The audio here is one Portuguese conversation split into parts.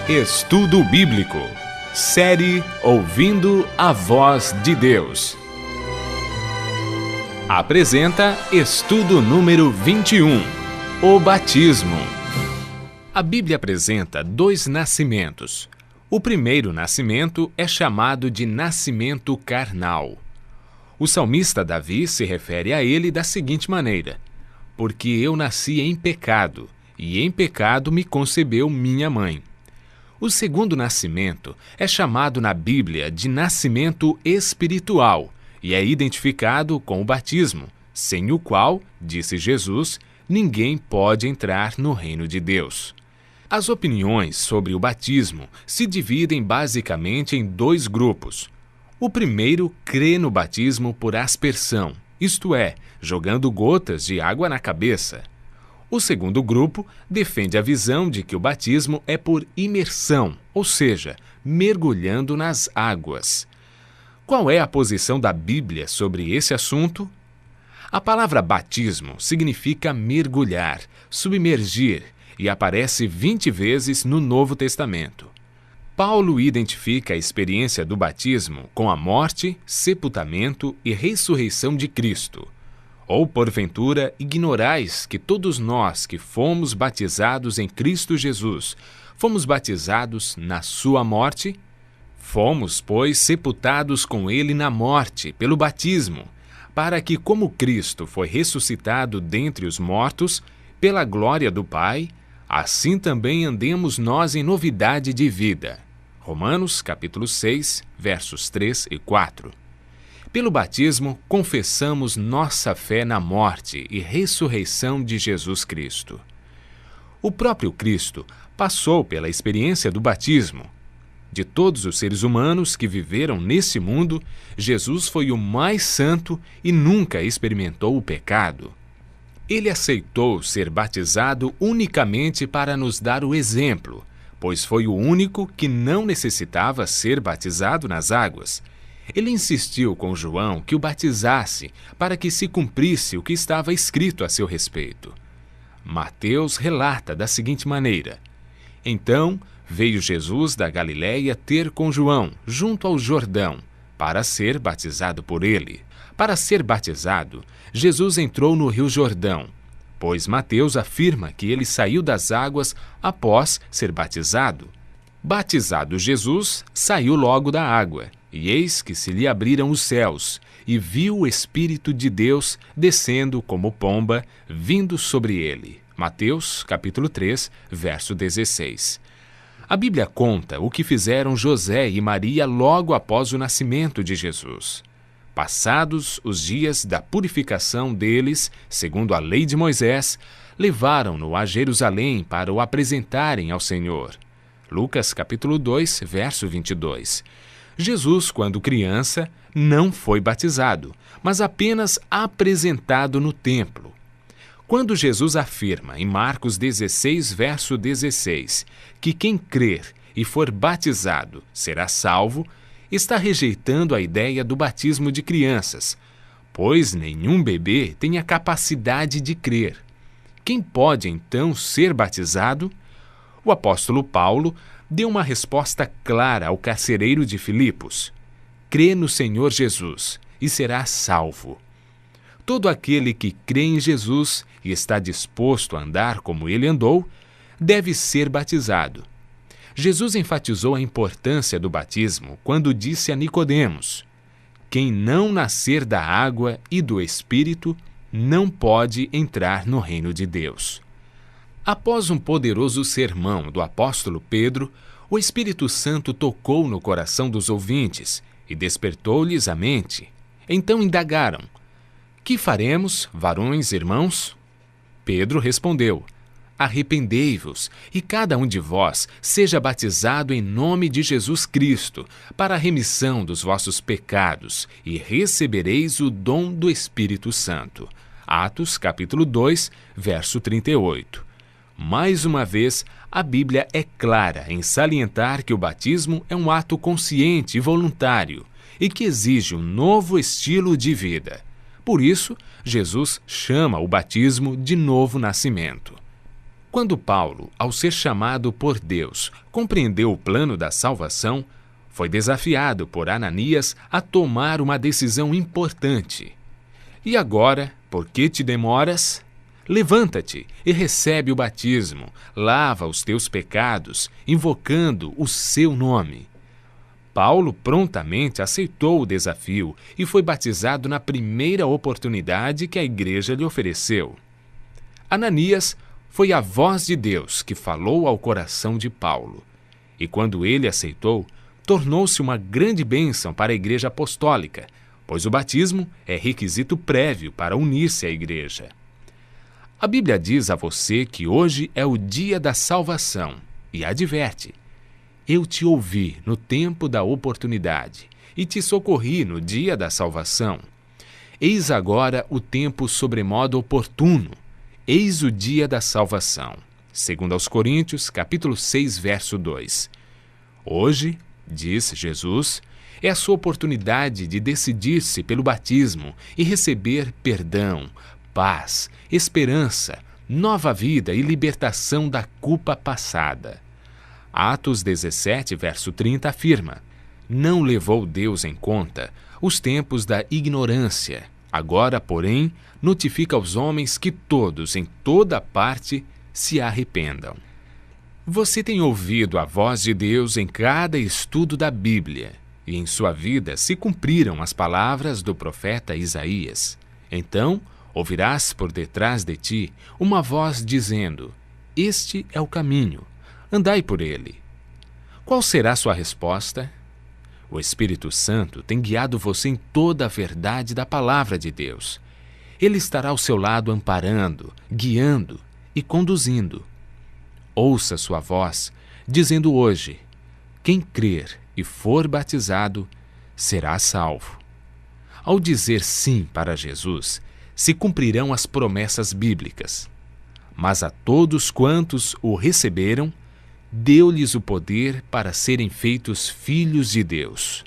Estudo Bíblico. Série Ouvindo a Voz de Deus. Apresenta estudo número 21. O batismo. A Bíblia apresenta dois nascimentos. O primeiro nascimento é chamado de nascimento carnal. O salmista Davi se refere a ele da seguinte maneira: porque eu nasci em pecado, e em pecado me concebeu minha mãe. O segundo nascimento é chamado na Bíblia de nascimento espiritual e é identificado com o batismo, sem o qual, disse Jesus, ninguém pode entrar no reino de Deus. As opiniões sobre o batismo se dividem basicamente em dois grupos. O primeiro crê no batismo por aspersão, isto é, jogando gotas de água na cabeça. O segundo grupo defende a visão de que o batismo é por imersão, ou seja, mergulhando nas águas. Qual é a posição da Bíblia sobre esse assunto? A palavra batismo significa mergulhar, submergir, e aparece 20 vezes no Novo Testamento. Paulo identifica a experiência do batismo com a morte, sepultamento e ressurreição de Cristo. Ou, porventura, ignorais que todos nós que fomos batizados em Cristo Jesus, fomos batizados na sua morte? Fomos, pois, sepultados com ele na morte, pelo batismo, para que, como Cristo foi ressuscitado dentre os mortos, pela glória do Pai, assim também andemos nós em novidade de vida. Romanos, capítulo 6, versos 3 e 4. Pelo batismo, confessamos nossa fé na morte e ressurreição de Jesus Cristo. O próprio Cristo passou pela experiência do batismo. De todos os seres humanos que viveram nesse mundo, Jesus foi o mais santo e nunca experimentou o pecado. Ele aceitou ser batizado unicamente para nos dar o exemplo, pois foi o único que não necessitava ser batizado nas águas. Ele insistiu com João que o batizasse para que se cumprisse o que estava escrito a seu respeito. Mateus relata da seguinte maneira: então veio Jesus da Galiléia ter com João, junto ao Jordão, para ser batizado por ele. Para ser batizado, Jesus entrou no Rio Jordão, pois Mateus afirma que ele saiu das águas após ser batizado. Batizado Jesus, saiu logo da água, e eis que se lhe abriram os céus, e viu o Espírito de Deus descendo como pomba, vindo sobre ele. Mateus, capítulo 3, verso 16. A Bíblia conta o que fizeram José e Maria logo após o nascimento de Jesus. Passados os dias da purificação deles, segundo a lei de Moisés, levaram-no a Jerusalém para o apresentarem ao Senhor. Lucas capítulo 2, verso 22. Jesus, quando criança, não foi batizado, mas apenas apresentado no templo. Quando Jesus afirma em Marcos 16, verso 16, que quem crer e for batizado será salvo, está rejeitando a ideia do batismo de crianças, pois nenhum bebê tem a capacidade de crer. Quem pode, então, ser batizado? O apóstolo Paulo deu uma resposta clara ao carcereiro de Filipos: crê no Senhor Jesus e será salvo. Todo aquele que crê em Jesus e está disposto a andar como ele andou, deve ser batizado. Jesus enfatizou a importância do batismo quando disse a Nicodemos: quem não nascer da água e do Espírito não pode entrar no reino de Deus. Após um poderoso sermão do apóstolo Pedro, o Espírito Santo tocou no coração dos ouvintes e despertou-lhes a mente. Então indagaram: que faremos, varões irmãos? Pedro respondeu: arrependei-vos, e cada um de vós seja batizado em nome de Jesus Cristo, para a remissão dos vossos pecados, e recebereis o dom do Espírito Santo. Atos, capítulo 2, verso 38. Mais uma vez, a Bíblia é clara em salientar que o batismo é um ato consciente e voluntário, e que exige um novo estilo de vida. Por isso, Jesus chama o batismo de novo nascimento. Quando Paulo, ao ser chamado por Deus, compreendeu o plano da salvação, foi desafiado por Ananias a tomar uma decisão importante. E agora, por que te demoras? Levanta-te e recebe o batismo, lava os teus pecados, invocando o seu nome. Paulo prontamente aceitou o desafio e foi batizado na primeira oportunidade que a igreja lhe ofereceu. Ananias foi a voz de Deus que falou ao coração de Paulo. E quando ele aceitou, tornou-se uma grande bênção para a igreja apostólica, pois o batismo é requisito prévio para unir-se à igreja. A Bíblia diz a você que hoje é o dia da salvação e adverte: eu te ouvi no tempo da oportunidade e te socorri no dia da salvação. Eis agora o tempo sobremodo oportuno, eis o dia da salvação. 2 Coríntios, capítulo 6, verso 2. Hoje, diz Jesus, é a sua oportunidade de decidir-se pelo batismo e receber perdão, paz, esperança, nova vida e libertação da culpa passada. Atos 17, verso 30 afirma: não levou Deus em conta os tempos da ignorância. Agora, porém, notifica aos homens que todos, em toda parte, se arrependam. Você tem ouvido a voz de Deus em cada estudo da Bíblia, e em sua vida se cumpriram as palavras do profeta Isaías. Então, ouvirás por detrás de ti uma voz dizendo: este é o caminho, andai por ele. Qual será sua resposta? O Espírito Santo tem guiado você em toda a verdade da palavra de Deus. Ele estará ao seu lado amparando, guiando e conduzindo. Ouça sua voz, dizendo hoje: quem crer e for batizado, será salvo. Ao dizer sim para Jesus, se cumprirão as promessas bíblicas. Mas a todos quantos o receberam, deu-lhes o poder para serem feitos filhos de Deus.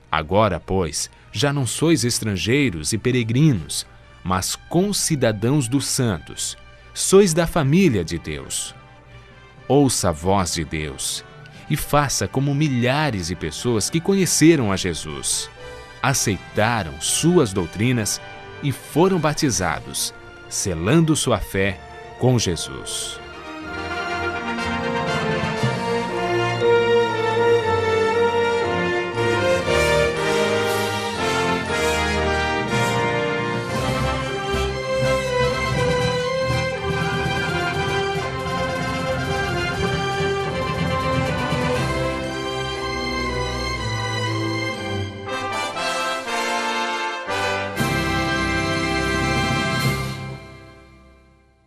Agora, pois, já não sois estrangeiros e peregrinos, mas concidadãos dos santos, sois da família de Deus. Ouça a voz de Deus e faça como milhares de pessoas que conheceram a Jesus, aceitaram suas doutrinas e foram batizados, selando sua fé com Jesus.